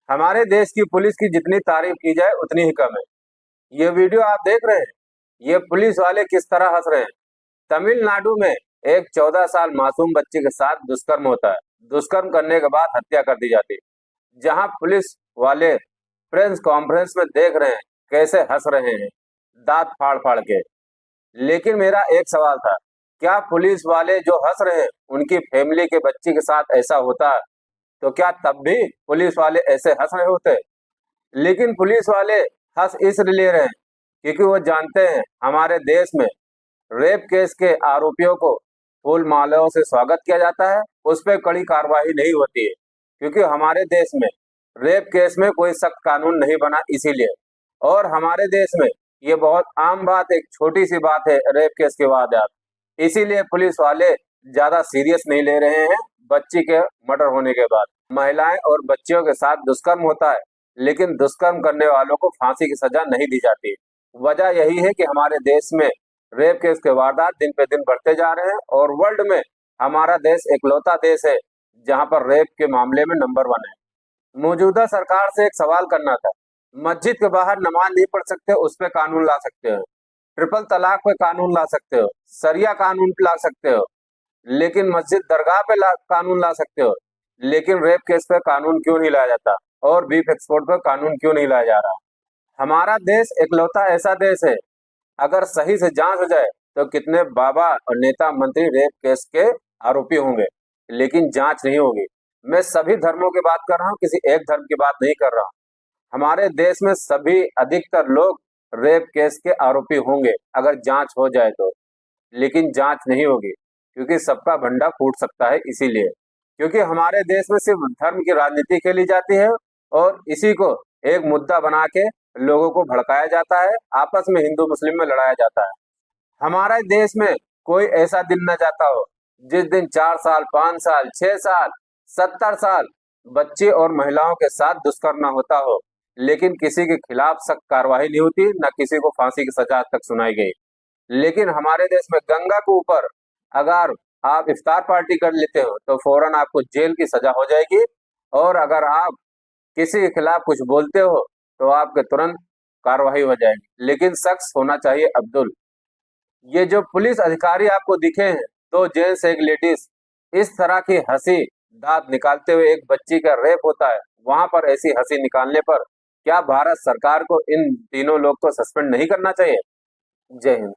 हमारे देश की पुलिस की जितनी तारीफ की जाए उतनी ही कम है। ये वीडियो आप देख रहे हैं, ये पुलिस वाले किस तरह हंस रहे हैं। तमिलनाडु में एक 14 साल मासूम बच्चे के साथ दुष्कर्म होता है। दुष्कर्म करने के बाद हत्या कर दी जाती है, जहां पुलिस वाले प्रेस कॉन्फ्रेंस में देख रहे हैं कैसे हंस रहे हैं, दांत फाड़ फाड़ के। लेकिन मेरा एक सवाल था, क्या पुलिस वाले जो हंस रहे हैं उनकी फैमिली के बच्चे के साथ ऐसा होता है तो क्या तब भी पुलिस वाले ऐसे हंस रहे होते? लेकिन पुलिस वाले हंस इसलिए रहे हैं क्योंकि वो जानते हैं हमारे देश में रेप केस के आरोपियों को फूल मालाओं से स्वागत किया जाता है, उस पर कड़ी कार्रवाई नहीं होती है क्योंकि हमारे देश में रेप केस में कोई सख्त कानून नहीं बना इसीलिए। और हमारे देश में ये बहुत आम बात, एक छोटी सी बात है रेप केस के वारदात, इसीलिए पुलिस वाले ज्यादा सीरियस नहीं ले रहे हैं। बच्ची के मर्डर होने के बाद महिलाएं और बच्चियों के साथ दुष्कर्म होता है, लेकिन दुष्कर्म करने वालों को फांसी की सजा नहीं दी जाती। वजह यही है कि हमारे देश में रेप केस के वारदात दिन पे दिन बढ़ते जा रहे हैं और वर्ल्ड में हमारा देश इकलौता देश है जहां पर रेप के मामले में नंबर 1 है। मौजूदा सरकार से एक सवाल करना था, मस्जिद के बाहर नमाज नहीं पढ़ सकते, उस पर कानून ला सकते हो, ट्रिपल तलाक पे कानून ला सकते हो, सरिया कानून ला सकते हो, लेकिन मस्जिद दरगाह पे कानून ला सकते हो, लेकिन रेप केस पे कानून क्यों नहीं लाया जाता और बीफ एक्सपोर्ट पे कानून क्यों नहीं लाया जा रहा? हमारा देश इकलौता ऐसा देश है, अगर सही से जांच हो जाए तो कितने बाबा और नेता मंत्री रेप केस के आरोपी होंगे, लेकिन जांच नहीं होगी। मैं सभी धर्मों की बात कर रहा हूँ, किसी एक धर्म की बात नहीं कर रहा हूँ। हमारे देश में सभी अधिकतर लोग रेप केस के आरोपी होंगे अगर जांच हो जाए तो, लेकिन जांच नहीं होगी क्योंकि सबका भंडा फूट सकता है। इसीलिए क्योंकि हमारे देश में सिर्फ धर्म की राजनीति खेली जाती है और इसी को एक मुद्दा बना के लोगों को भड़काया जाता है, आपस में हिंदू मुस्लिम में लड़ाया जाता है। हमारे देश में कोई ऐसा दिन न जाता हो जिस दिन 4 साल, 5 साल, 6 साल, 70 साल बच्चे और महिलाओं के साथ दुष्कर्म न होता हो, लेकिन किसी के खिलाफ सख्त कार्रवाई नहीं होती, न किसी को फांसी की सजा तक सुनाई गई। लेकिन हमारे देश में गंगा के ऊपर अगर आप इफ्तार पार्टी कर लेते हो तो फौरन आपको जेल की सजा हो जाएगी, और अगर आप किसी के खिलाफ कुछ बोलते हो तो आपके तुरंत कार्रवाई हो जाएगी। लेकिन शख्स होना चाहिए अब्दुल। ये जो पुलिस अधिकारी आपको दिखे हैं, 2 जेंट्स एक लेडीज, इस तरह की हंसी दांत निकालते हुए एक बच्ची का रेप होता है, वहां पर ऐसी हंसी निकालने पर क्या भारत सरकार को इन तीनों लोग को सस्पेंड नहीं करना चाहिए? जय हिंद।